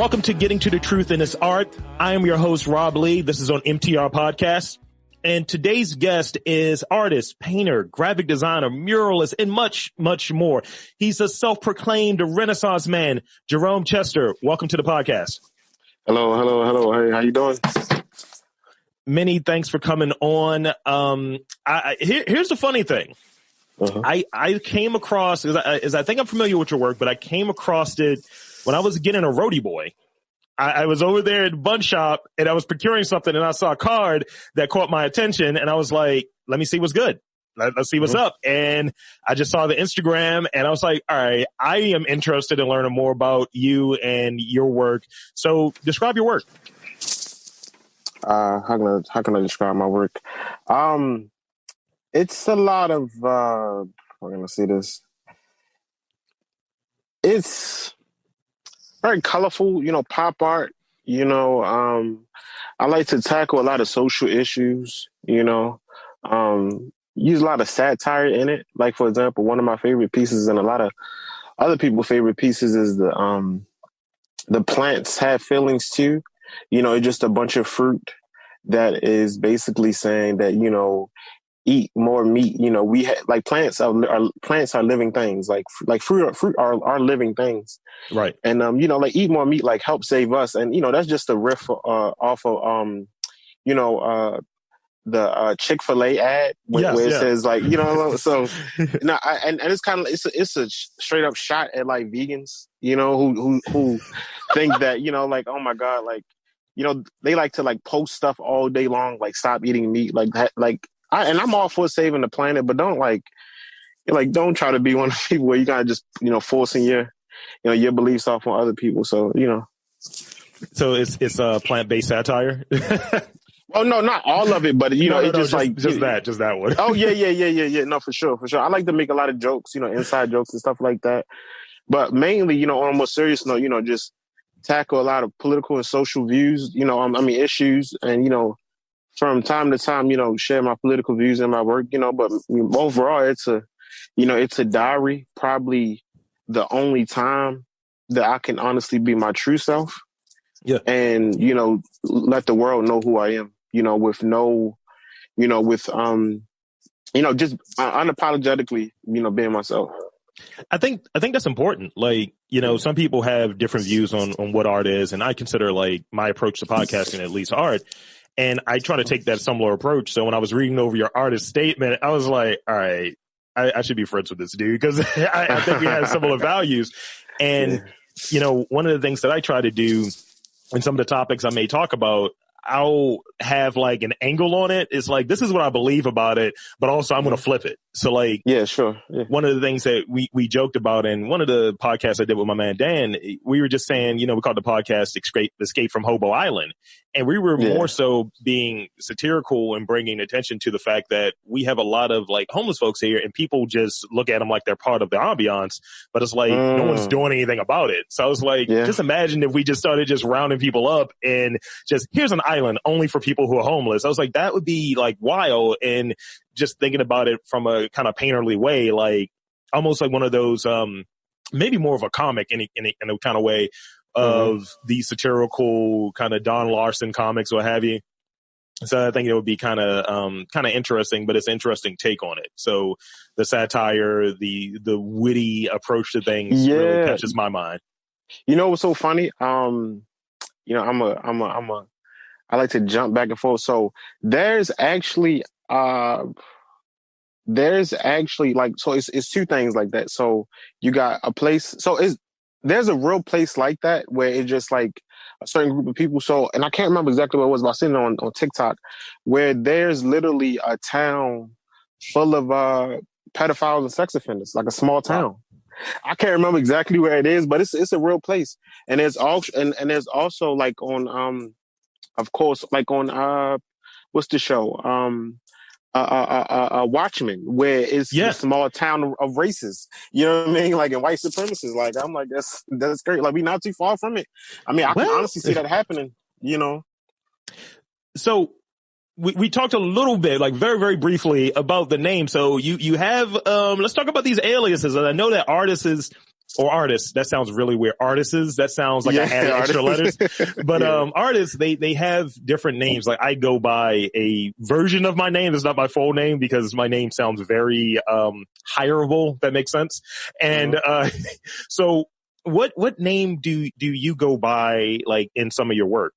Welcome to Getting to the Truth in This Art. I am your host, Rob Lee. This is on MTR Podcast. And today's guest is artist, painter, graphic designer, muralist, and much, much more. He's a self-proclaimed Renaissance man, Jerome Chester. Welcome to the podcast. Hello. Hey, how you doing? Many thanks for coming on. Here's the funny thing. I came across, as I think I'm familiar with your work, but I came across it when I was getting a roadie boy. I was over there at the bun shop and I was procuring something and I saw a card that caught my attention and I was like, let me see what's good. Let's see what's up. And I just saw the Instagram and I was like, all right, I am interested in learning more about you and your work. So describe your work. How can I describe my work? It's a lot of, we're going to see this. It's very colorful, pop art, I like to tackle a lot of social issues, use a lot of satire in it. Like, for example, one of my favorite pieces and a lot of other people's favorite pieces is the plants have feelings too. It's just a bunch of fruit that is basically saying that, eat more meat. We like plants are living things. Like fruit are living things, right? And like eat more meat, like help save us. And that's just a riff off of the Chick-fil-A ad where it says like so. And it's kind of it's a straight up shot at like vegans, who think that like, oh my god, like they like to like post stuff all day long, like stop eating meat, like that, like. And I'm all for saving the planet, but don't don't try to be one of the people where you gotta just, forcing your beliefs off on other people. So, So it's a plant-based satire? Oh, no, not all of it, but, just that one. Oh, yeah. No, for sure. I like to make a lot of jokes, inside jokes and stuff like that. But mainly, on a more serious note, just tackle a lot of political and social views, issues and, from time to time, share my political views in my work, but overall it's a diary, probably the only time that I can honestly be my true self. Yeah. And, let the world know who I am, with no, just unapologetically, being myself. I think that's important. Like, some people have different views on what art is. And I consider like my approach to podcasting, at least art. And I try to take that similar approach. So when I was reading over your artist statement, I was like, all right, I should be friends with this dude because I think we have similar values. And, one of the things that I try to do in some of the topics I may talk about, I'll have like an angle on it. It's like, this is what I believe about it, but also I'm going to flip it. So like, yeah, sure. Yeah. One of the things that we joked about in one of the podcasts I did with my man, Dan, we were just saying, we called the podcast Escape from Hobo Island. And we were more so being satirical and bringing attention to the fact that we have a lot of like homeless folks here and people just look at them like they're part of the ambiance, but it's like no one's doing anything about it. So I was like, just imagine if we just started just rounding people up and just here's an island only for people who are homeless. I was like, that would be like wild. And just thinking about it from a kind of painterly way, like almost like one of those, maybe more of a comic in a kind of way of the satirical kind of Don Larson comics, what have you. So I think it would be kind of interesting, but it's an interesting take on it. So the satire, the witty approach to things really catches my mind. What's so funny? I like to jump back and forth. So there's actually like, so it's two things like that. So you got a place. So there's a real place like that where it's just like a certain group of people. So, and I can't remember exactly what it was, but I seen it on TikTok where there's literally a town full of pedophiles and sex offenders, like a small town. Wow. I can't remember exactly where it is, but it's a real place. And there's also and there's also like on of course like on what's the show Watchmen, where it's a small town of races. You know what I mean? Like in white supremacists. Like I'm like that's great. Like we not too far from it. I mean, I can honestly see that happening. So we talked a little bit, like very, very briefly about the name. So you have, let's talk about these aliases. And I know that artists or artists. That sounds really weird. Artists. That sounds like I added extra letters. But artists, they have different names. Like I go by a version of my name. It's not my full name because my name sounds very hireable. If that makes sense. And so, what name do you go by like in some of your work?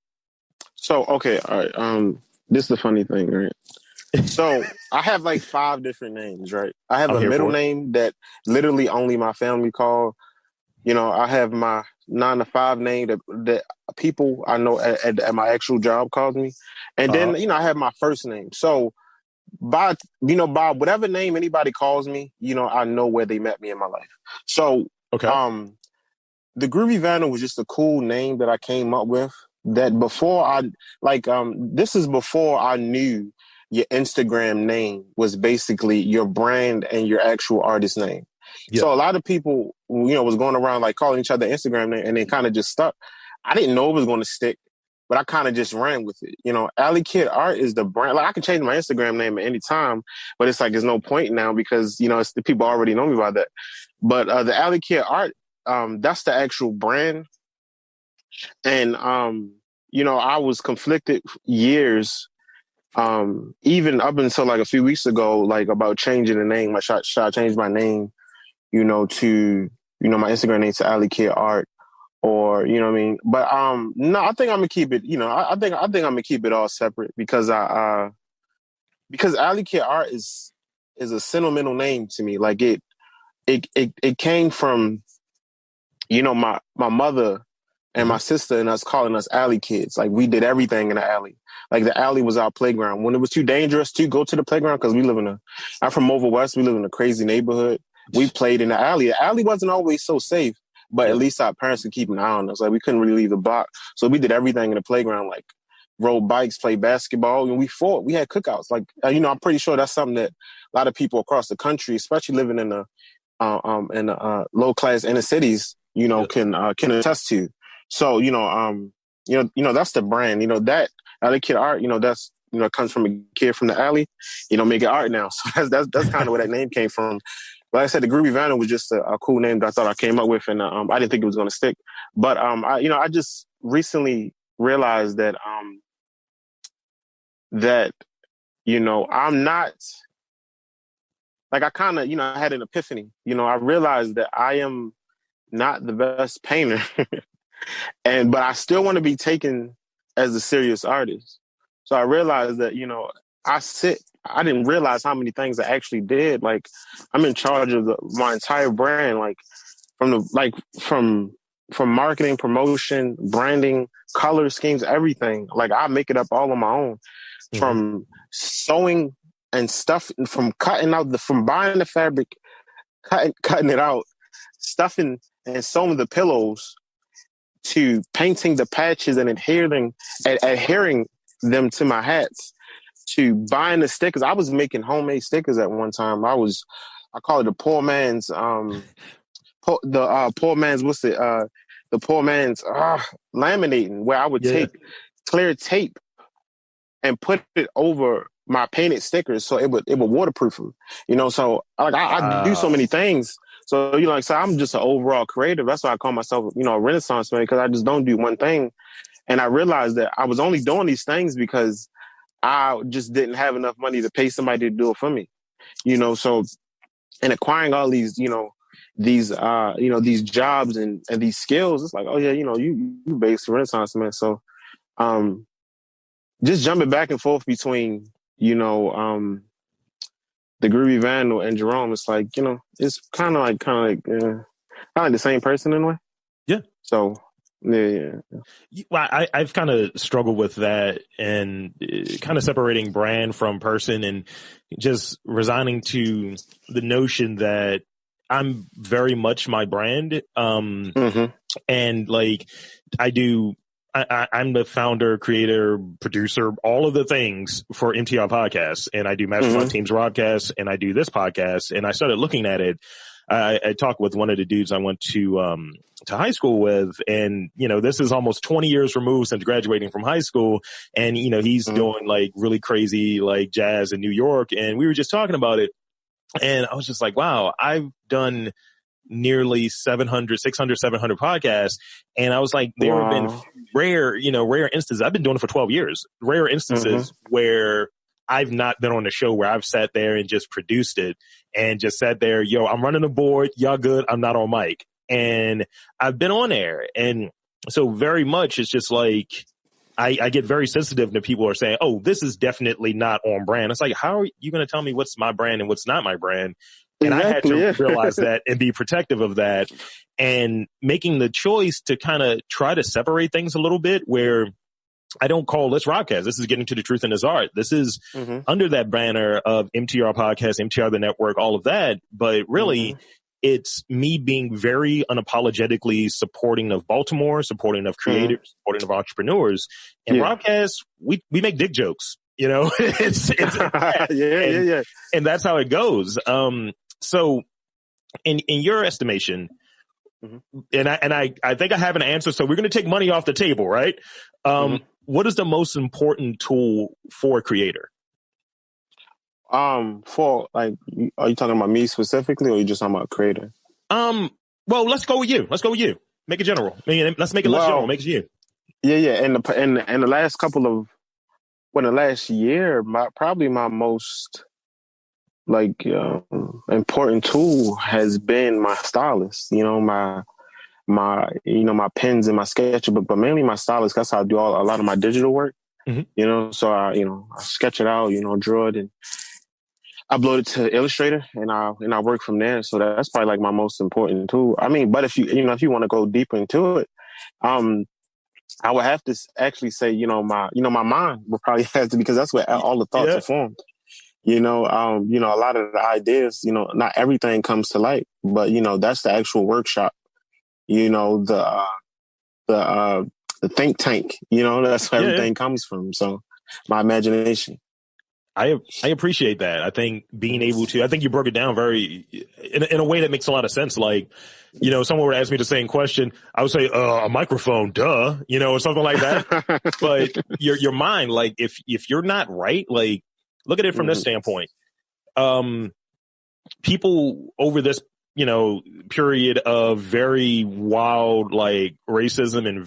So okay, all right. This is the funny thing, right? So I have like 5 different names, right? I have a middle name that literally only my family call. You know, I have my 9 to 5 name that people I know at my actual job calls me, and then I have my first name. So by whatever name anybody calls me, I know where they met me in my life. So the Groovy Vandal was just a cool name that I came up with. That before this is before I knew your Instagram name was basically your brand and your actual artist name. Yep. So a lot of people, was going around like calling each other Instagram name and they kind of just stuck. I didn't know it was going to stick, but I kind of just ran with it. Alley Kid Art is the brand. Like I can change my Instagram name at any time, but it's like, there's no point now because, it's the people already know me by that. But the Alley Kid Art, that's the actual brand. And, I was conflicted years, even up until like a few weeks ago, like about changing the name. Like, should I change my name, to, my Instagram name to Alley Kid Art, or, you know what I mean? But, no, I think I'm gonna keep it, I think I'm gonna keep it all separate because because Alley Kid Art is a sentimental name to me. Like it came from, my mother and my sister and us calling us alley kids. Like we did everything in the alley. Like the alley was our playground. When it was too dangerous to go to the playground, because I'm from over West, we live in a crazy neighborhood. We played in the alley. The alley wasn't always so safe, but at least our parents could keep an eye on us. Like we couldn't really leave the block. So we did everything in the playground, like rode bikes, play basketball, and we fought. We had cookouts. Like, I'm pretty sure that's something that a lot of people across the country, especially living in the low class inner cities, can attest to. So, that's the brand, that Alley Kid Art, that's, comes from a kid from the alley, making art now. So that's kind of where that name came from. Like I said, the Groovy Vandal was just a cool name that I thought I came up with, and I didn't think it was going to stick. But, I just recently realized that, I'm not, like I kind of, I had an epiphany. I realized that I am not the best painter. But I still want to be taken as a serious artist. So I realized that, I didn't realize how many things I actually did. Like I'm in charge of my entire brand, like from marketing, promotion, branding, color schemes, everything. Like I make it up all on my own, from sewing and stuff, from from buying the fabric, cutting it out, stuffing and sewing the pillows, to painting the patches and adhering them to my hats, to buying the stickers. I was making homemade stickers at one time. I call it the poor man's, poor man's laminating, where I would take clear tape and put it over my painted stickers so it would waterproof them. So like I do so many things. So, so I'm just an overall creative. That's why I call myself, a Renaissance man, because I just don't do one thing. And I realized that I was only doing these things because I just didn't have enough money to pay somebody to do it for me. So in acquiring all these, these jobs and these skills, it's like, oh yeah, you based Renaissance man. So just jumping back and forth between, the Groovy Vandal and Jerome, it's like, it's kind of like the same person in a way. Yeah. So, yeah. Well, I've kind of struggled with that and kind of separating brand from person and just resigning to the notion that I'm very much my brand. And like I'm the founder, creator, producer, all of the things for MTR Podcasts. And I do Mastermind Teams broadcasts and I do this podcast. And I started looking at it. I talked with one of the dudes I went to high school with. And, this is almost 20 years removed since graduating from high school. And, he's doing like really crazy like jazz in New York. And we were just talking about it. And I was just like, wow, I've done nearly 700, 600, 700 podcasts. And I was like, there have been rare instances. I've been doing it for 12 years, rare instances where I've not been on a show where I've sat there and just produced it and just sat there, yo, I'm running the board. Y'all good. I'm not on mic. And I've been on there. And so very much it's just like, I get very sensitive to people who are saying, oh, this is definitely not on brand. It's like, how are you going to tell me what's my brand and what's not my brand? And exactly, I had to realize that and be protective of that, and making the choice to kind of try to separate things a little bit, where I don't call this Rodcast. This is Getting to the Truth in His Art. This is under that banner of MTR Podcast, MTR the Network, all of that. But really, it's me being very unapologetically supporting of Baltimore, supporting of creators, supporting of entrepreneurs. And Rodcast, we make dick jokes. You know, it's and that's how it goes. So in your estimation, and I think I have an answer. So we're going to take money off the table, right? What is the most important tool for a creator? For like, are you talking about me specifically, or are you just talking about creator? Well, let's go with you. Make it general. Let's make it less general. Make it you. Yeah. And the last couple of, the last year, probably my most important tool has been my stylist. You know, my pens and my sketchbook, but mainly my stylist. That's how I do a lot of my digital work. You know, so I sketch it out, draw it and upload it to Illustrator, and I work from there. So that's probably like my most important tool. I mean, but if you want to go deeper into it, I would have to actually say, my mind would probably have to, because that's where all the thoughts are formed. A lot of the ideas, not everything comes to light, but that's the actual workshop. The think tank. That's where everything comes from. So my imagination. I appreciate that. I think being able to, I think you broke it down very, in a way that makes a lot of sense. Like, someone would ask me the same question, I would say, a microphone, duh, or something like that. But your mind, like, if you're not right, like, look at it from this standpoint. People over this, period of very wild, like, racism and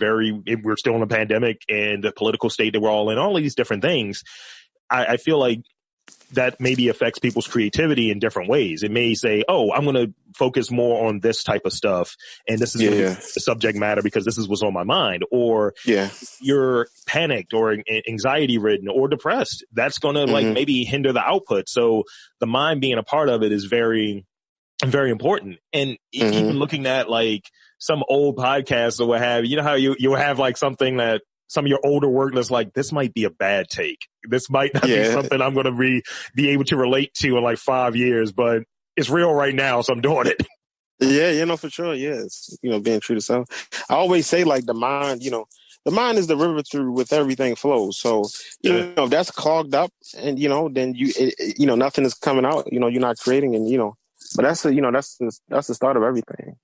we're still in a pandemic and the political state that we're all in, all of these different things. I feel like that maybe affects people's creativity in different ways. It may say, oh, I'm going to focus more on this type of stuff, and this is going to be the subject matter because this is what's on my mind. Or you're panicked or anxiety ridden or depressed. That's going to like maybe hinder the output. So the mind being a part of it is very, very important. And even looking at like some old podcasts or what have you, how you have like something that some of your older work that's like, this might be a bad take. This might not be something I'm going to be able to relate to in like 5 years, but it's real right now, so I'm doing it. Yeah, for sure. Yeah, it's, being true to self. I always say like the mind is the river through which everything flows. So, if that's clogged up and, then nothing is coming out, you're not creating and, but that's the start of everything.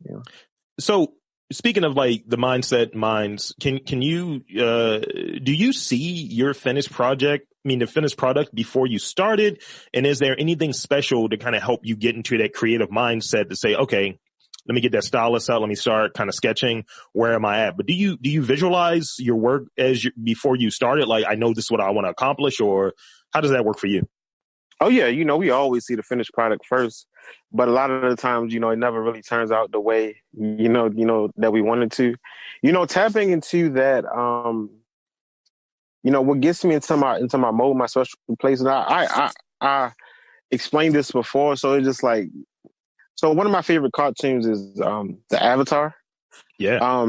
So, speaking of like the mindset minds, can you do you see your finished project? I mean, the finished product before you started, and is there anything special to kind of help you get into that creative mindset to say, okay, let me get that stylus out, let me start kind of sketching. Where am I at? But do you visualize your work before you started? Like, I know this is what I want to accomplish, or how does that work for you? Oh yeah, we always see the finished product first, but a lot of the times, it never really turns out the way that we wanted to. Tapping into that, what gets me into my mode, my special place. And I explained this before, so it's just like, so one of my favorite cartoons is the Avatar. Yeah.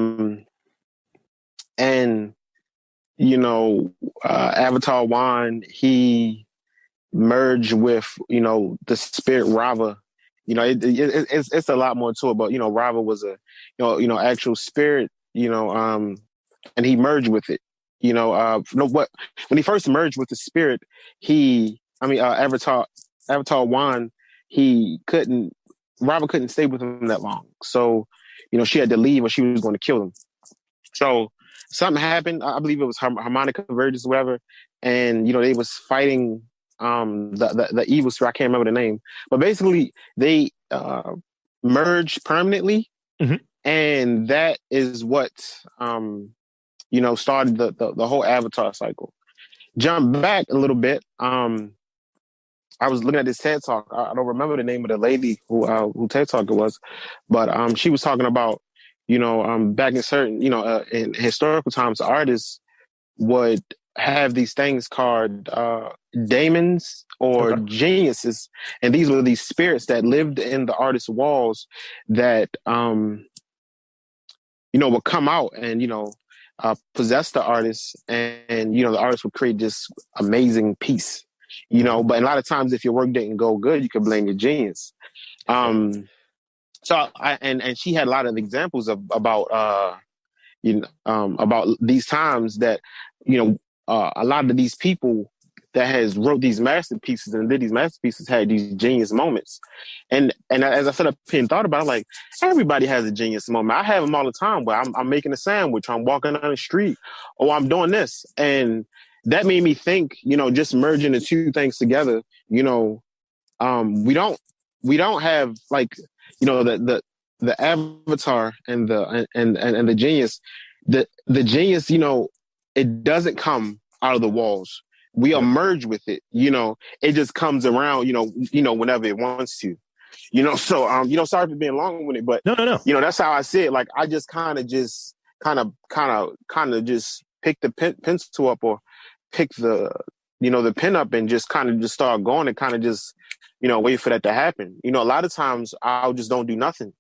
And Avatar 1, he merge with the spirit Rava. It's a lot more to it, but Rava was a actual spirit, and he merged with it. When he first merged with the spirit, Avatar 1, Rava couldn't stay with him that long, so she had to leave or she was going to kill him. So something happened. I believe it was harmonic convergence, whatever, and they was fighting the evil spirit. I can't remember the name, but basically they merge permanently. Mm-hmm. And that is what, started the whole Avatar cycle. Jump back a little bit. I was looking at this TED Talk. I don't remember the name of the lady who TED Talk it was, but she was talking about, back in certain, in historical times, artists would have these things called daemons or Okay. geniuses, and these were these spirits that lived in the artist's walls that would come out and possess the artist, and the artist would create this amazing piece. But a lot of times, if your work didn't go good, you could blame your genius. So and she had a lot of examples about these times that a lot of these people that has wrote these masterpieces and did these masterpieces had these genius moments. And as I said up here and thought about it, like, everybody has a genius moment. I have them all the time where I'm making a sandwich, I'm walking down the street, or I'm doing this. And that made me think, just merging the two things together, we don't have, like, the avatar and the genius. The genius, it doesn't come out of the walls. We emerge with it, it just comes around, whenever it wants to, so, sorry for being long with it, but No. that's how I see it. Like, I just kind of just pick the pencil up, or pick the pen up, and just kind of just start going, and kind of just, wait for that to happen. A lot of times I'll just don't do nothing,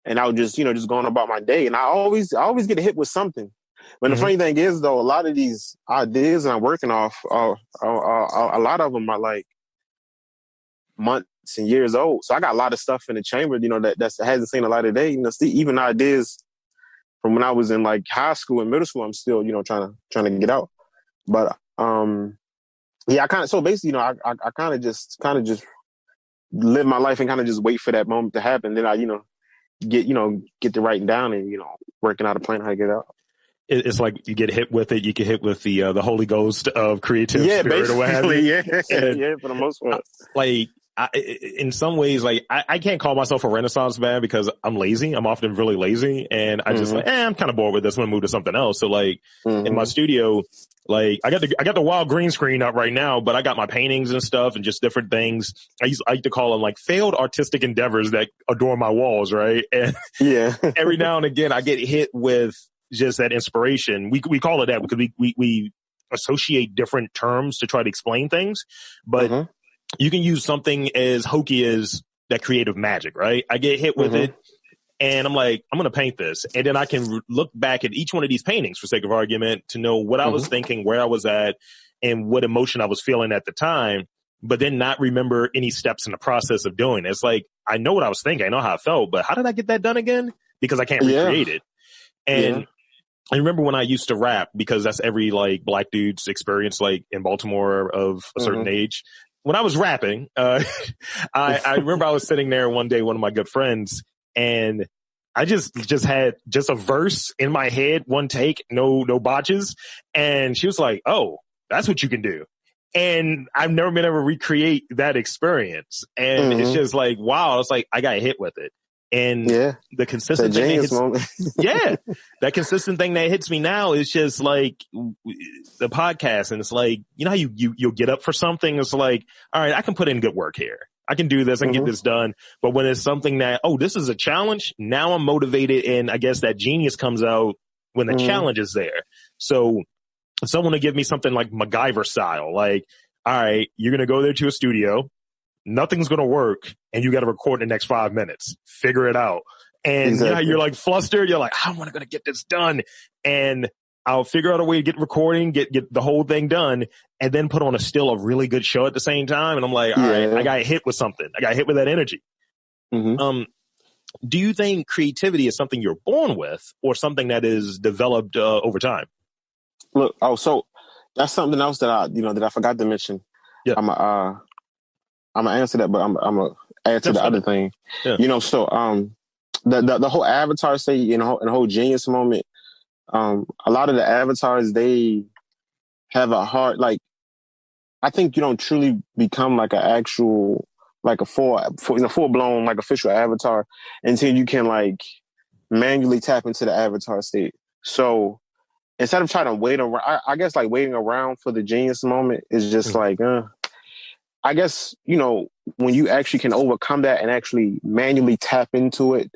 and I'll just, just going about my day. And I always get hit with something. But the funny thing is, though, a lot of these ideas I'm working off, a lot of them are like months and years old. So I got a lot of stuff in the chamber, that hasn't seen a light of day. Even ideas from when I was in like high school and middle school, I'm still, trying to get out. But I kind of, so basically, I kind of just live my life and kind of just wait for that moment to happen. Then I, get the writing down and, working out a plan how to get out. It's like you get hit with it. You get hit with the Holy Ghost of creative spirit or what have you. Yeah, for the most part. Like, in some ways, like, I can't call myself a Renaissance man because I'm lazy. I'm often really lazy, and I just like, I'm kind of bored with this. I'm gonna move to something else. So like in my studio, like I got the wild green screen up right now, but I got my paintings and stuff and just different things. I like to call them like failed artistic endeavors that adorn my walls, right? And every now and again I get hit with just that inspiration. We call it that because we associate different terms to try to explain things, but you can use something as hokey as that creative magic, right? I get hit with it, and I'm like, I'm going to paint this. And then I can look back at each one of these paintings, for sake of argument, to know what I was thinking, where I was at, and what emotion I was feeling at the time, but then not remember any steps in the process of doing it. It's like, I know what I was thinking. I know how I felt, but how did I get that done again? Because I can't recreate it. And I remember when I used to rap, because that's every like black dude's experience, like in Baltimore of a certain age. When I was rapping, I remember I was sitting there one day, one of my good friends, and I just had just a verse in my head, one take, no botches. And she was like, "Oh, that's what you can do." And I've never been able to recreate that experience. And it's just like, wow, it's like I got hit with it. And the consistent thing that consistent thing that hits me now is just like the podcast. And it's like, how you'll get up for something. It's like, all right, I can put in good work here. I can do this. I can get this done. But when it's something that, this is a challenge, now I'm motivated. And I guess that genius comes out when the challenge is there. So someone to give me something like MacGyver style, like, all right, you're going to go there to a studio. Nothing's going to work, and you got to record in the next 5 minutes. Figure it out. And you're like flustered. You're like, how am I going to get this done? And I'll figure out a way to get recording, get the whole thing done, and then put on a really good show at the same time. And I'm like, all right, I got hit with something. I got hit with that energy. Do you think creativity is something you're born with, or something that is developed over time? Look, so that's something else that I forgot to mention. Yeah. I'm gonna answer that, but I'm gonna add to the other thing. Yeah. So the whole avatar state, and the whole genius moment. A lot of the avatars, they have a heart. Like, I think you don't truly become like an actual like a full blown like official avatar until you can like manually tap into the avatar state. So instead of trying to wait around, I guess like waiting around for the genius moment is just like, I guess, you know, when you actually can overcome that and actually manually tap into it,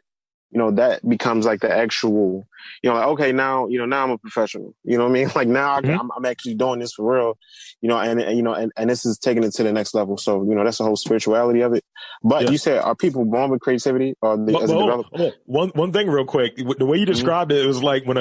you know, that becomes like the actual, you know, like, okay, now I'm a professional, you know what I mean? Like now I'm actually doing this for real, you know, and this is taking it to the next level. So, you know, that's the whole spirituality of it. But you said, are people born with creativity or as a developer? One thing real quick, the way you described it was like when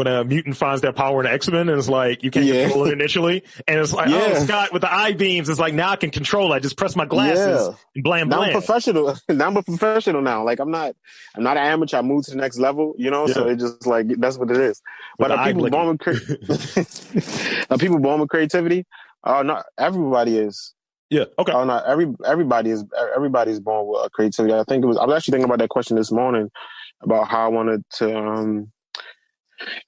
a mutant finds that power in X-Men and it's like, you can't control it initially. And it's like, oh, Scott with the eye beams, it's like, now I can control it. I just press my glasses and blam. Now I'm professional. Now I'm a professional now. Like I'm not an amateur. I moved to the next level, you know? So it's just like, that's what it is. But are people born with are people born with creativity? Not everybody is. Yeah. Okay. Not everybody's born with creativity. I was actually thinking about that question this morning about how I wanted to,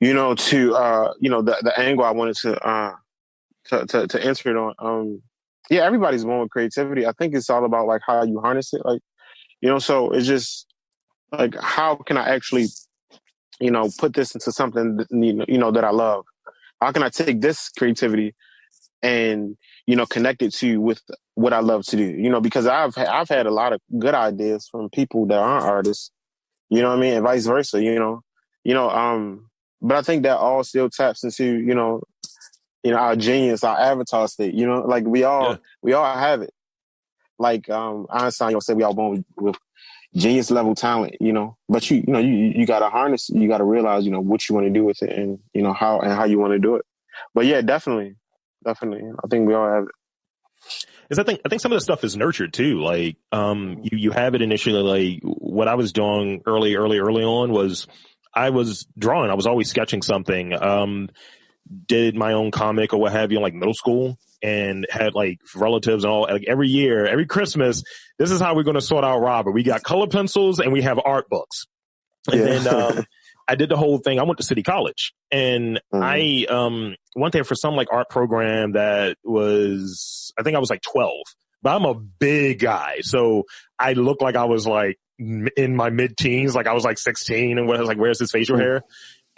the angle I wanted to answer it on. Yeah, everybody's born with creativity. I think it's all about like how you harness it. Like, you know, so it's just like, how can I actually, you know, put this into something that, you know, that I love? How can I take this creativity and, you know, connect it to with what I love to do? You know, because I've had a lot of good ideas from people that aren't artists, you know what I mean? And vice versa, but I think that all still taps into, you know, our genius, our avatar state, you know, like we all have it. Like, Einstein, you know, said we all born with genius level talent, you know, but you got to harness, you got to realize, you know, what you want to do with it and, you know, how you want to do it. But yeah, definitely. I think we all have it. Because I think some of the stuff is nurtured too. Like, you have it initially. Like what I was doing early on was I was drawing. I was always sketching something. Did my own comic or what have you in like middle school, and had like relatives and all. Like every year, every Christmas, this is how we're going to sort out Robert. We got color pencils and we have art books. And then I did the whole thing. I went to City College, and I went there for some like art program that was, I think I was like 12, but I'm a big guy, so I looked like I was like in my mid-teens, like I was like 16, and I was like, where's his facial hair?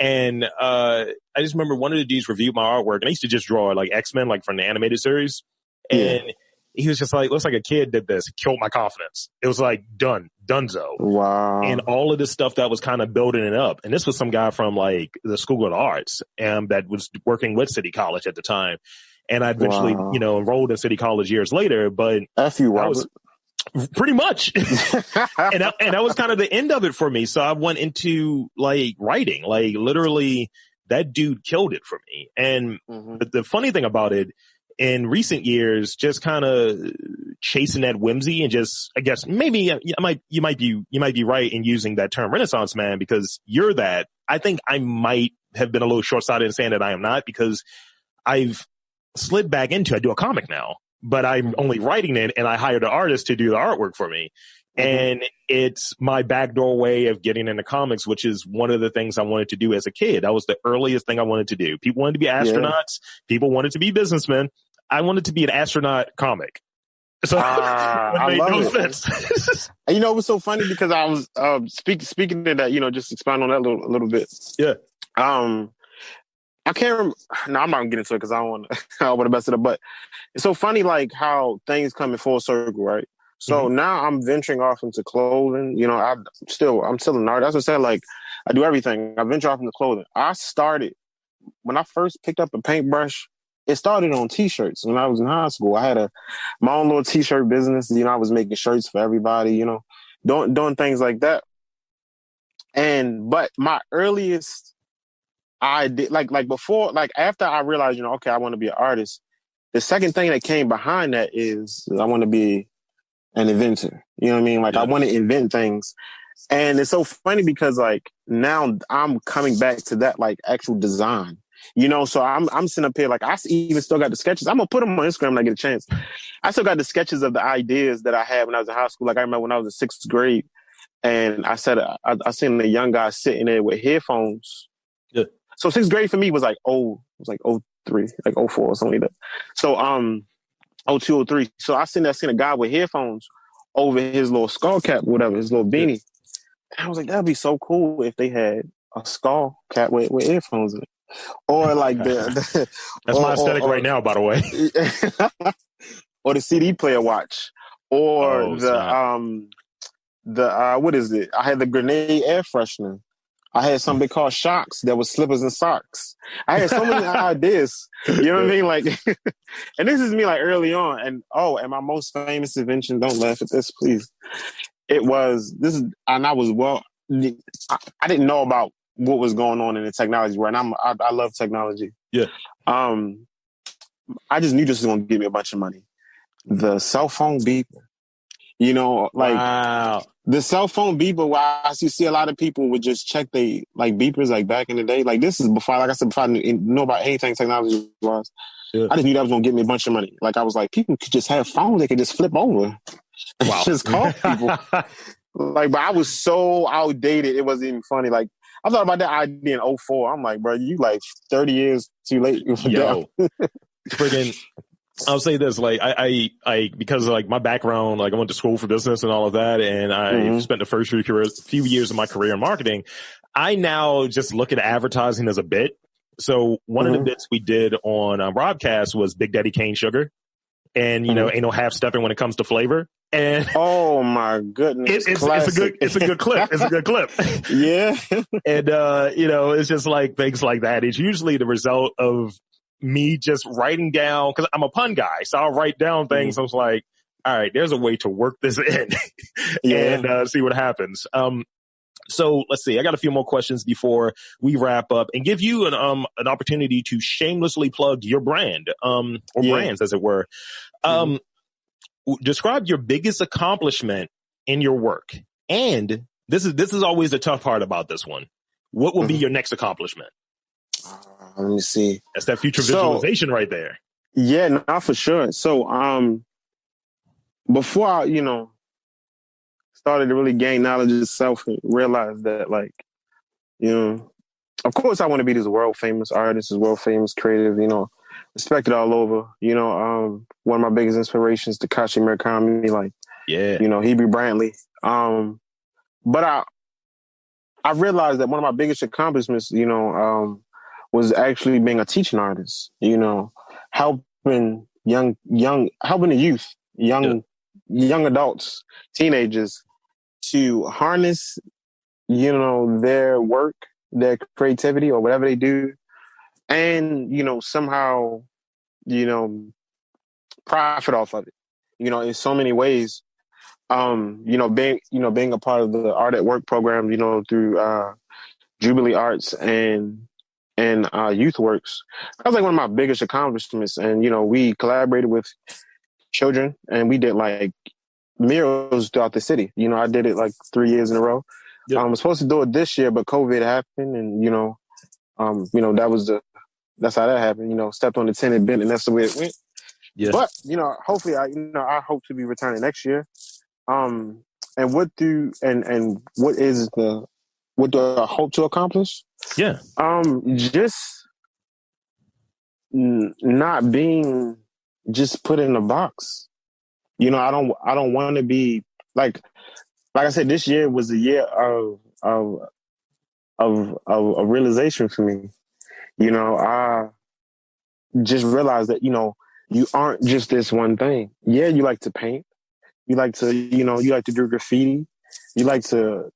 And I just remember one of the dudes reviewed my artwork, and I used to just draw like X-Men, like from the animated series. And he was just like, looks like a kid did this. It killed my confidence. It was like donezo. Wow. And all of this stuff that was kind of building it up. And this was some guy from like the School of the Arts, that was working with City College at the time. And I eventually, you know, enrolled in City College years later, but F you, Robert. Pretty much. and that was kind of the end of it for me. So I went into like writing, like literally that dude killed it for me. And the funny thing about it, in recent years, just kind of chasing that whimsy and just, I guess maybe you might be right in using that term Renaissance man, because you're that. I think I might have been a little short-sighted in saying that I am not, because I've slid back into, I do a comic now, but I'm only writing it, and I hired an artist to do the artwork for me. And it's my backdoor way of getting into comics, which is one of the things I wanted to do as a kid. That was the earliest thing I wanted to do. People wanted to be astronauts. People wanted to be businessmen. I wanted to be an astronaut comic. So it made no sense. And you know, it was so funny because I was speaking to that, you know, just expand on that a little bit. Yeah. I can't remember. No, I'm not gonna get into it because I don't want to mess it up. But it's so funny, like how things come in full circle, right? So now I'm venturing off into clothing. You know, I'm still an artist. That's what I said. Like I do everything. I venture off into clothing. I started when I first picked up a paintbrush. It started on T-shirts when I was in high school. I had my own little T-shirt business. You know, I was making shirts for everybody. You know, doing things like that. But my earliest idea, like before, like after I realized, you know, okay, I want to be an artist. The second thing that came behind that is I want to be an inventor. You know what I mean? Like I want to invent things. And it's so funny because like now I'm coming back to that like actual design. You know, so I'm sitting up here like I even still got the sketches. I'm gonna put them on Instagram when I get a chance. I still got the sketches of the ideas that I had when I was in high school. Like I remember when I was in sixth grade, and I said I seen a young guy sitting there with headphones. Yeah. So sixth grade for me was like it was like 03, like 04 or something like that. So 02, 03. So I seen a guy with headphones over his little skull cap, whatever, his little Yeah. beanie. And I was like, that'd be so cool if they had a skull cap with earphones in it. Or like That's my aesthetic right now, by the way. or the CD player watch, or Oh, snap. the what is it? I had the grenade air freshener. I had something called shocks that was slippers and socks. I had so many ideas. You know what I mean? Like, and this is me like early on. And my most famous invention. Don't laugh at this, please. It was this is, and I was I didn't know about what was going on in the technology world. And I love technology. Yeah. I just knew this was going to give me a bunch of money. The cell phone beeper. You know, like Wow. the cell phone beeper, where I see a lot of people would just check they like beepers like back in the day. Like this is before, like I said, before I know about anything technology was. Yeah. I just knew that was going to get me a bunch of money. Like I was like, people could just have phones they could just flip over and Wow. just call people. Like, but I was so outdated. It wasn't even funny. Like I thought about that idea in 2004. I'm like, bro, you like 30 years too late. Yo, friggin'. I'll say this, like, I because of, like, my background, like, I went to school for business and all of that, and I spent the first few years of my career in marketing. I now just look at advertising as a bit. So one of the bits we did on Robcast was Big Daddy Cane Sugar, and, you know, ain't no half-stepping when it comes to flavor. And oh my goodness, it's a good clip. It's a good clip. Yeah. And, you know, it's just like things like that. It's usually the result of me just writing down, because I'm a pun guy, so I'll write down things. I was like, all right, there's a way to work this in and see what happens. So let's see. I got a few more questions before we wrap up and give you an opportunity to shamelessly plug your brand, or brands, as it were. Describe your biggest accomplishment in your work. And this is always the tough part about this one. What will be your next accomplishment? Let me see. That's that future visualization right there. Yeah, not for sure. So, before I, you know, started to really gain knowledge of self and realize that, like, you know, of course I want to be this world famous artist, this world famous creative, you know, respected all over. You know, one of my biggest inspirations, Takashi Murakami, like, you know, Hebrew Brantley. But I realized that one of my biggest accomplishments, you know, was actually being a teaching artist, you know, helping helping the youth, young adults, teenagers to harness, you know, their work, their creativity or whatever they do. And, you know, somehow, you know, profit off of it, you know, in so many ways. You know, being a part of the Art at Work program, you know, through Jubilee Arts and Youth Works. That was like one of my biggest accomplishments. And, you know, we collaborated with children and we did like murals throughout the city. You know, I did it like 3 years in a row. I was supposed to do it this year, but COVID happened and, you know, that's how that happened. You know, stepped on the tenant bent and that's the way it went. But, you know, hopefully I hope to be returning next year. And what do I hope to accomplish? Just not being just put in a box. You know, I don't want to be like I said, this year was a year of a realization for me. You know, I just realized that, you know, you aren't just this one thing. Yeah, you like to paint. You like to, you know, you like to do graffiti. You like to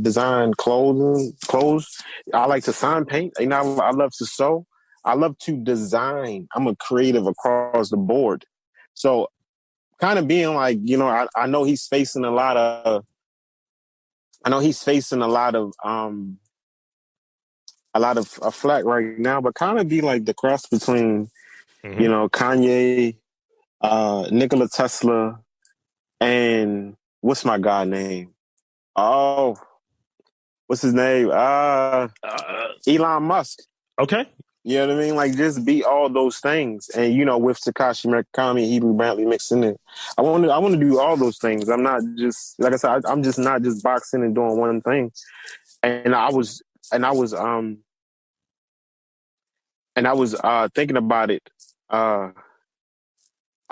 design clothes. I like to sign paint. You know, I love to sew. I love to design. I'm a creative across the board. So kind of being like, you know, I know he's facing a lot of flack right now, but kind of be like the cross between, you know, Kanye, Nikola Tesla, and what's my guy name? Oh, what's his name? Elon Musk. Okay. You know what I mean? Like, just be all those things. And, you know, with Takashi Murakami, Hebrew Brantley mixed in it. I want to do all those things. I'm not just, like I said, I'm just not just boxing and doing one thing. And I was thinking about it. I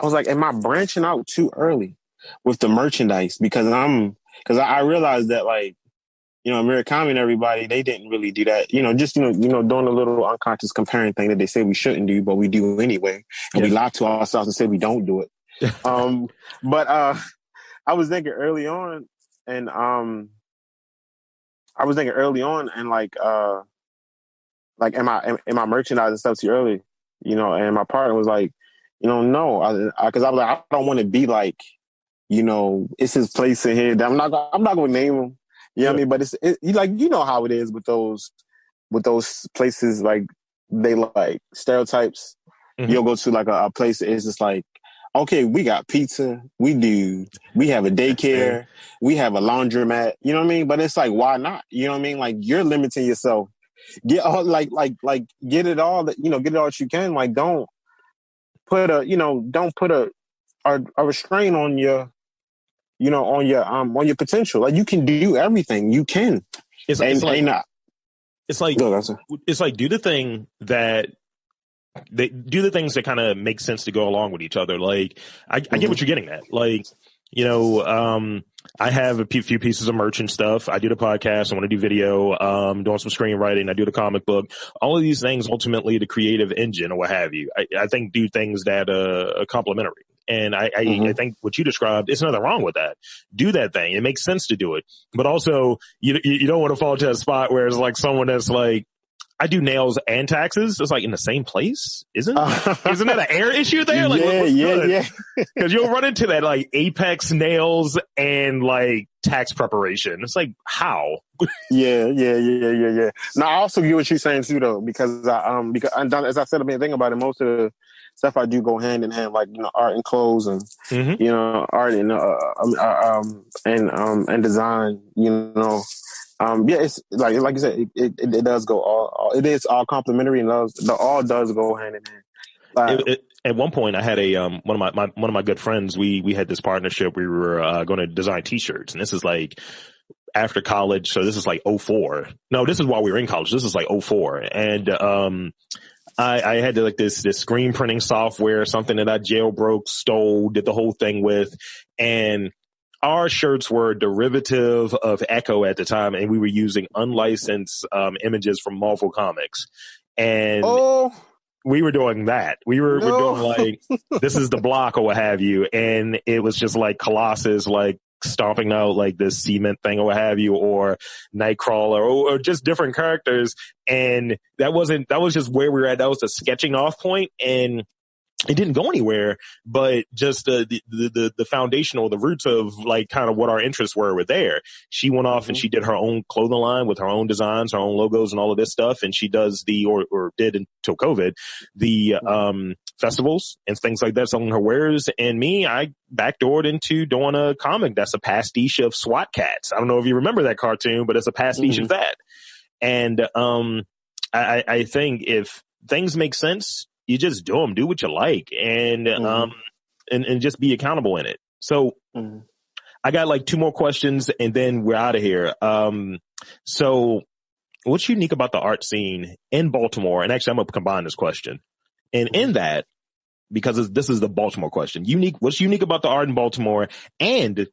was like, am I branching out too early? with the merchandise because I realized that like, you know, Murakami and everybody, they didn't really do that. You know, just, doing a little unconscious comparing thing that they say we shouldn't do, but we do anyway. And we lie to ourselves and say we don't do it. But I was thinking early on and like, am I merchandising stuff too early? You know, and my partner was like, no, because I was like, I don't want to be like, it's his place in here. I'm not going to name him. You know what I mean? But it's like, you know how it is with those places, like they like stereotypes. Mm-hmm. You'll go to like a place that is just like, okay, we got pizza, we have a daycare, we have a laundromat. You know what I mean? But it's like, why not? You know what I mean? Like you're limiting yourself. Get all get it all that get it all that you can. Like don't put a restraint on your on your potential. Like you can do everything. You can. It's like do the things that kind of make sense to go along with each other. Like I get what you're getting at. Like, I have a few pieces of merch and stuff. I do the podcast. I want to do video, doing some screenwriting. I do the comic book. All of these things, ultimately, the creative engine or what have you, I think do things that are complementary. And I think what you described, there's nothing wrong with that. Do that thing. It makes sense to do it. But also, you don't want to fall to a spot where it's like someone that's like, I do nails and taxes. It's like in the same place, isn't that an air issue there? Like, yeah. Because you'll run into that like Apex nails and like tax preparation. It's like how? Yeah. Now I also get what you're saying too, though, because as I said, think about it. Most of the stuff I do go hand in hand, like art and clothes and art and design. It's like you said, it does go all it is all complementary and all does go hand in hand. At one point, I had one of my good friends. We had this partnership. We were going to design T-shirts, and this is like after college. So this is like 2004. No, this is while we were in college. This is like 2004, and I had like this screen printing software, something that I jailbroke, stole, did the whole thing with, and our shirts were a derivative of Echo at the time, and we were using unlicensed images from Marvel Comics. And we were doing that. We were doing like, this is the block or what have you. And it was just like Colossus, like stomping out like this cement thing or what have you, or Nightcrawler or just different characters. And that was just where we were at. That was the sketching off point. And it didn't go anywhere, but just the foundational, the roots of like kind of what our interests were there. She went off and she did her own clothing line with her own designs, her own logos and all of this stuff. And she does or did until COVID, the festivals and things like that, selling her wares. And me, I backdoored into doing a comic that's a pastiche of SWAT Cats. I don't know if you remember that cartoon, but it's a pastiche of that. And I think if things make sense, you just do them, do what you like, and and just be accountable in it. So I got like 2 more questions and then we're out of here. So what's unique about the art scene in Baltimore? And actually I'm going to combine this question. And in that, because this is the Baltimore question, what's unique about the art in Baltimore? And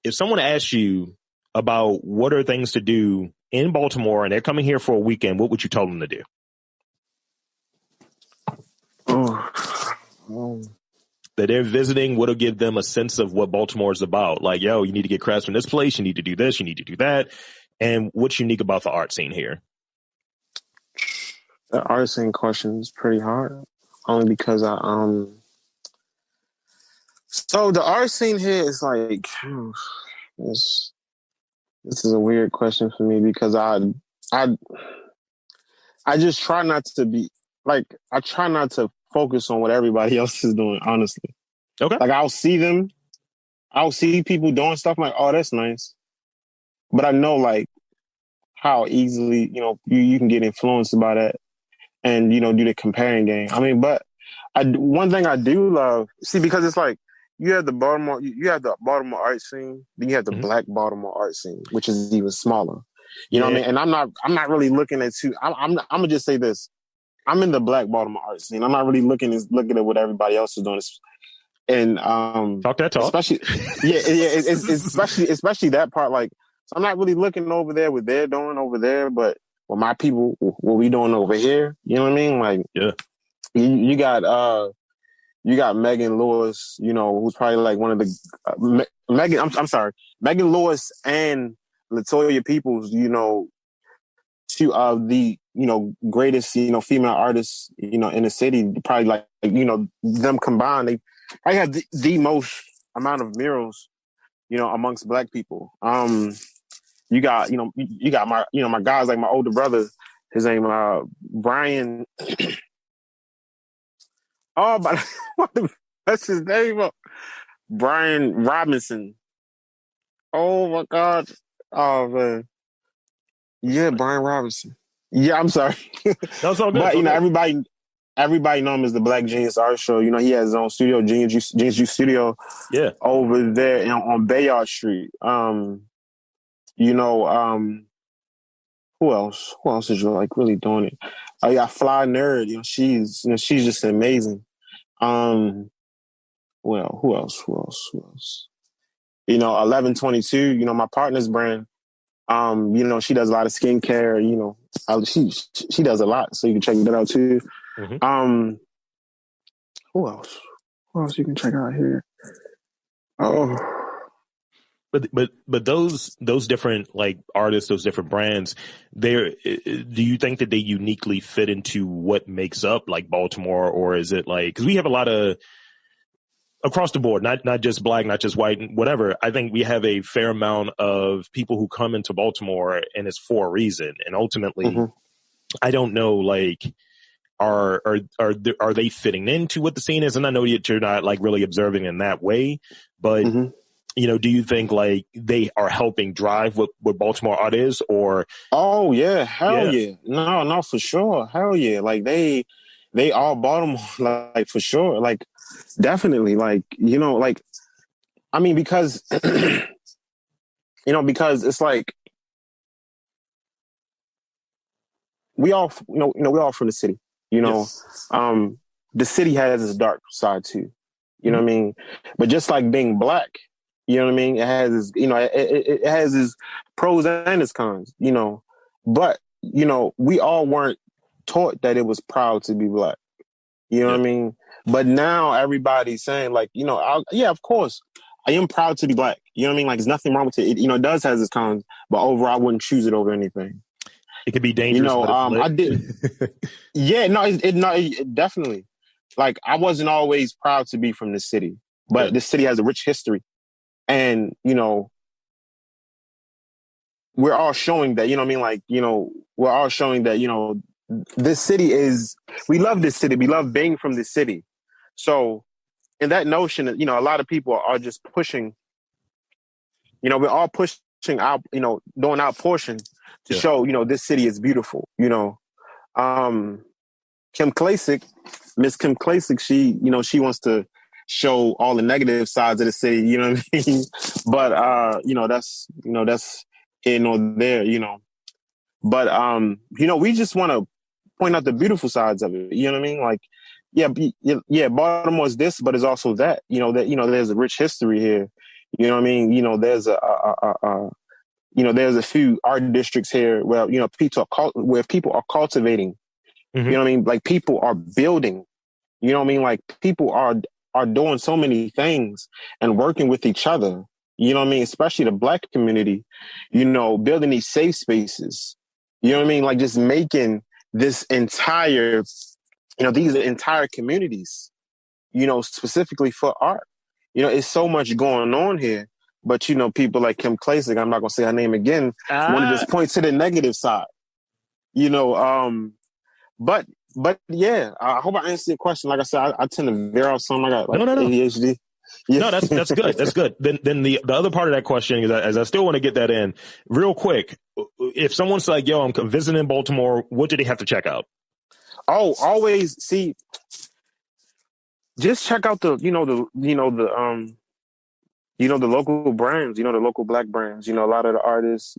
if someone asks you about what are things to do in Baltimore and they're coming here for a weekend, what would you tell them to do? That they're visiting, what'll give them a sense of what Baltimore is about. Like, yo, you need to get crafts from this place. You need to do this. You need to do that. And what's unique about the art scene here? The art scene question is pretty hard, only because so the art scene here is like, this is a weird question for me because I just try not to be like, I try not to focus on what everybody else is doing, honestly. Okay. Like I'll see people doing stuff like, oh, that's nice. But I know like how easily, you can get influenced by that and, do the comparing game. I mean, but one thing I do love, because it's like, you have the Baltimore art scene, then you have the Black Baltimore art scene, which is even smaller. You know what I mean? And I'm not really looking at I'm gonna just say this. I'm in the Black Baltimore art scene. I'm not really looking at what everybody else is doing. And talk that talk. especially especially that part. Like, so I'm not really looking over there what they're doing over there, but what my people, what we doing over here. You know what I mean? Like, Yeah. you got Megan Lewis, who's probably like one of the Megan. I'm sorry, Megan Lewis and Latoya Peoples. Two of the greatest female artists in the city. Probably like them combined, they probably have the most amount of murals amongst Black people. You got my guys, like my older brother. His name Brian. Oh, but that's his name. Brian Robinson. Oh my God. Oh man. Yeah, Brian Robinson. Yeah, I'm sorry. That's all good. But everybody know him as the Black Genius Art Show. He has his own studio, Genius Juice Studio. Yeah. Over there on Bayard Street. Who else? Who else is like really doing it? I got Fly Nerd. She's just amazing. Well, who else? 1122. My partner's brand. She does a lot of skincare. She does a lot, so you can check that out too. Mm-hmm. Who else? Who else you can check out here? Oh. But those different like artists, those different brands, do you think that they uniquely fit into what makes up like Baltimore, or is it like, because we have a lot of across the board, not just Black, not just white, whatever. I think we have a fair amount of people who come into Baltimore and it's for a reason, and ultimately, I don't know, like, are they fitting into what the scene is? And I know that you're not like really observing in that way, but. Do you think like they are helping drive what Baltimore art is, or? Oh yeah, hell yeah. No, for sure. Hell yeah. Like they all Baltimore, like for sure. Like definitely. Like, like, I mean, because, because it's like, we all, we all from the city, Yes. The city has its dark side too. You know what I mean? But just like being Black, you know what I mean? It has its, it has its pros and its cons, But, we all weren't taught that it was proud to be Black. You know what I mean? But now everybody's saying like, yeah, of course, I am proud to be Black. You know what I mean? Like, there's nothing wrong with it. It does have its cons, but overall, I wouldn't choose it over anything. It could be dangerous. I did. Yeah, no, it definitely. Like, I wasn't always proud to be from this city, but this city has a rich history. And, we're all showing that, like, we're all showing that, this city we love this city. We love being from this city. So in that notion, a lot of people are just pushing, we're all pushing out, doing our portion to show, this city is beautiful, Kim Klasick, Miss Kim Klasick, she wants to show all the negative sides of the city, you know what I mean? But, that's here nor there, But, we just want to point out the beautiful sides of it. You know what I mean? Like, yeah, Baltimore's this, but it's also that, there's a rich history here. You know what I mean? There's there's a few art districts here where, where people are cultivating. You know what I mean? Like, people are building. You know what I mean? Like, people are doing so many things and working with each other. You know what I mean? Especially the Black community, building these safe spaces. You know what I mean? Like, just making this entire, these entire communities, specifically for art. It's so much going on here. But, people like Kim Klasick, I'm not going to say her name again, want to just point to the negative side. But yeah, I hope I answered your question. Like I said, I tend to veer off some. I got like ADHD. Yeah. No, that's good. That's good. Then the other part of that question is, as I still want to get that in real quick. If someone's like, "Yo, I'm visiting Baltimore," what do they have to check out? Oh, always see. Just check out the local brands. The local Black brands. A lot of the artists.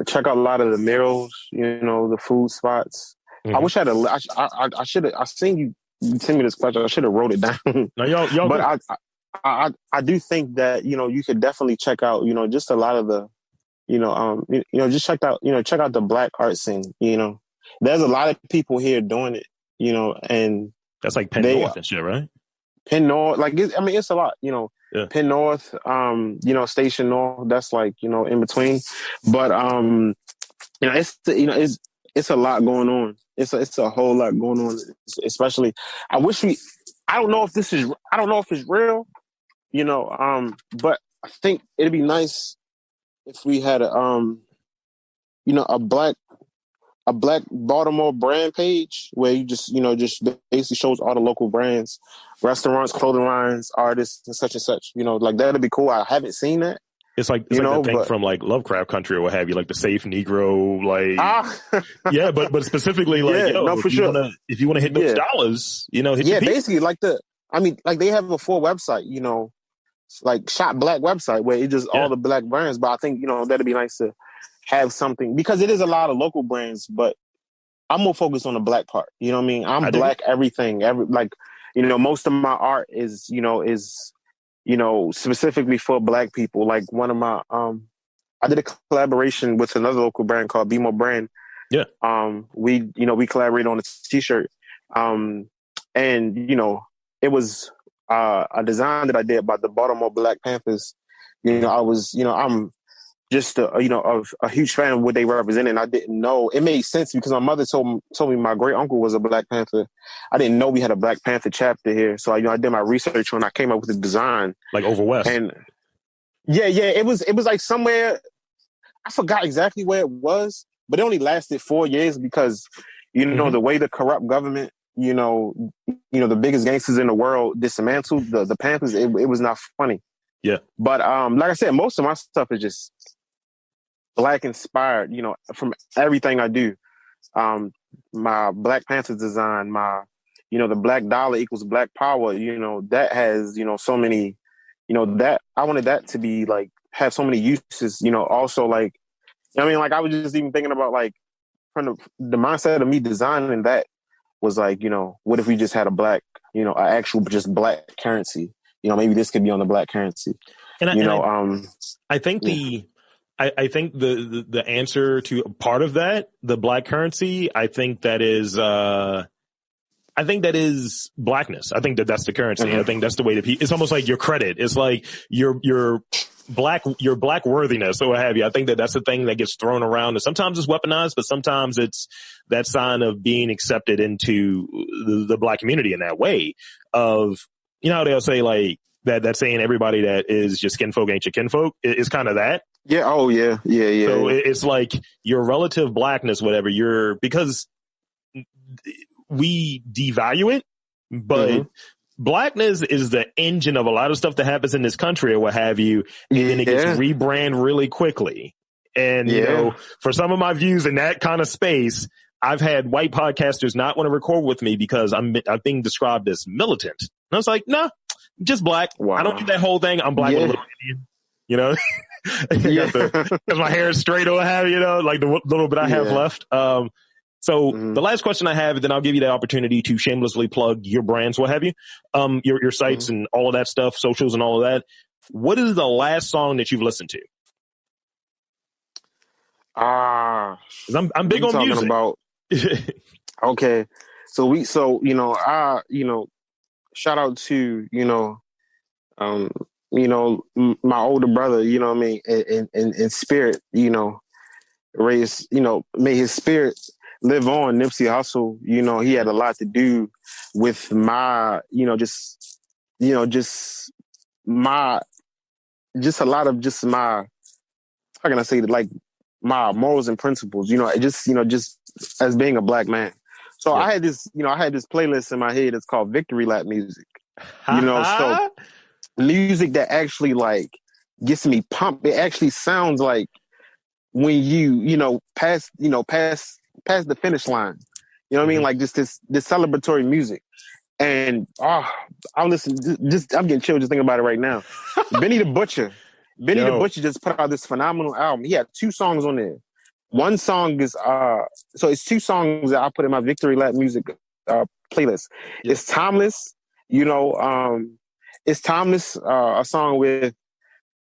Check out a lot of the murals. The food spots. I wish I had I should have. I seen you you sent me this question. I should have wrote it down. No, y'all. But I do think that you could definitely check out just a lot of the just check out the Black art scene. There's a lot of people here doing it. And that's like Penn North and shit, right? Penn North, like it's a lot. Yeah. Penn North, Station North. That's like in between, but it's a lot going on. It's a whole lot going on. Especially, I don't know if it's real, but I think it'd be nice if we had a black Baltimore brand page where you just basically shows all the local brands, restaurants, clothing lines, artists, and such. Like that'd be cool. I haven't seen that. It's like the thing from like Lovecraft Country or what have you, like the Safe Negro, like yeah, but specifically like for sure. If you want to hit those dollars, hit basically like they have a full website, like Shop Black website where it just all the black brands. But I think that'd be nice to have something because it is a lot of local brands, but I'm more focused on the black part. You know what I mean? I'm black everything. Most of my art is specifically for black people. Like one of my I did a collaboration with another local brand called Be More Brand. Yeah. We collaborated on a t-shirt. And it was a design that I did about the Baltimore Black Panthers. I'm just a huge fan of what they represent, and I didn't know it made sense because my mother told me my great uncle was a Black Panther. I didn't know we had a Black Panther chapter here, so I did my research and I came up with a design like over west. And it was like somewhere I forgot exactly where it was, but it only lasted 4 years because the way the corrupt government the biggest gangsters in the world dismantled the Panthers. It was not funny. Yeah, but like I said, most of my stuff is just Black inspired, from everything I do. My Black Panther design, my, the Black dollar equals Black power, that has, so many, that I wanted that to be like, have so many uses, also like, I was just even thinking about like, from the mindset of me designing that was like, what if we just had a Black, an actual just Black currency? Maybe this could be on the Black currency. And I think I think the answer to part of that, the Black currency, I think that is blackness. I think that's the currency. Mm-hmm. I think that's the way it's almost like your credit. It's like your black worthiness or what have you. I think that's the thing that gets thrown around, and sometimes it's weaponized, but sometimes it's that sign of being accepted into the Black community in that way of, they'll say like that saying everybody that is your skinfolk ain't your kinfolk. It's kind of that. Yeah. Oh, yeah. Yeah. So it's like your relative blackness, whatever because we devalue it, but blackness is the engine of a lot of stuff that happens in this country or what have you. And then it gets rebrand really quickly. And, for some of my views in that kind of space, I've had white podcasters not want to record with me because I'm being described as militant. And I was like, nah, just Black. Wow. I don't do that whole thing. I'm Black with a little Indian, because my hair is straight or what have you, like the little bit I have left. So the last question I have, then I'll give you the opportunity to shamelessly plug your brands, what have you, your sites and all of that stuff, socials and all of that. What is the last song that you've listened to? I'm big on music. About, okay, shout out to my older brother, in spirit, raised, may his spirit live on. Nipsey Hussle, he had a lot to do with my, just a lot of just my, how can I say that, like my morals and principles, just as being a Black man. So I had this playlist in my head. It's called Victory Lap music, so music that actually like gets me pumped. It actually sounds like when you pass the finish line. You know what I mean? Like just this celebratory music. And I'm getting chilled just thinking about it right now. Benny the Butcher just put out this phenomenal album. He had 2 songs on there. One song is so it's 2 songs that I put in my Victory Lap music playlist. Yeah. It's Timeless. You know, it's Timeless. A song with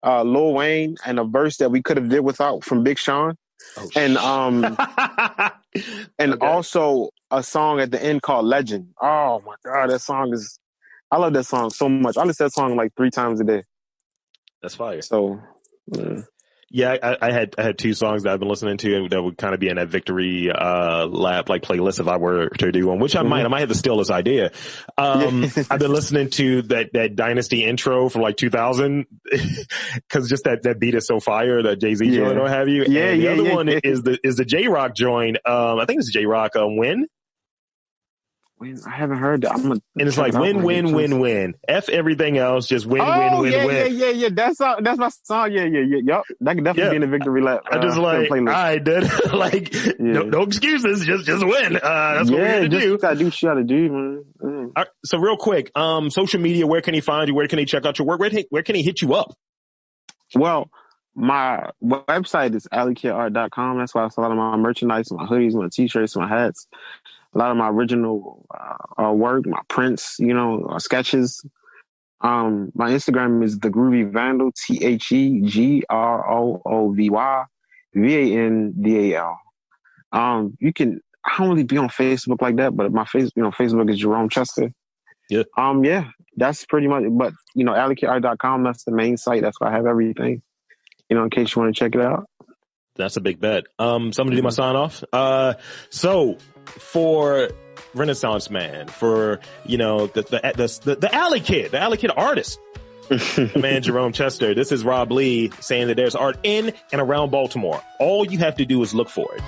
Lil Wayne and a verse that we could have did without from Big Sean. Oh, and okay. Also a song at the end called Legend. Oh my God, that song is. I love that song so much. I listen to that song like 3 times a day. That's fire. So, yeah, I had 2 songs that I've been listening to that would kind of be in that victory lap like playlist if I were to do one, which I might have to steal this idea. I've been listening to that Dynasty intro from like 2000 because just that beat is so fire, that Jay-Z joint or have you. Yeah, and the other one is the J-Rock joint. I think it's J-Rock Win. I haven't heard that. And it's like win. F everything else, just win. Yeah. That's my song. Yeah. Yup. That could definitely be in the victory lap. I just like, all right, dude. Like, no excuses. Just win. That's what we're going to do. Gotta do what you gotta do, man. All right, so real quick, social media, where can he find you? Where can he check out your work? Where can he hit you up? Well, my website is alleyKidArt.com. That's why I sell a lot of my merchandise, my hoodies, my t-shirts, my hats. A lot of my original work, my prints, sketches. My Instagram is The Groovy Vandal, TheGroovy You can. I don't really be on Facebook like that, but my Facebook is Jerome Chester. Yeah. Yeah, that's pretty much. But alleyKidArt.com. That's the main site. That's where I have everything. In case you want to check it out. That's a big bet. So I'm gonna do my sign off. So for Renaissance Man, for the Alley Kid, artist, the man Jerome Chester. This is Rob Lee saying that there's art in and around Baltimore. All you have to do is look for it.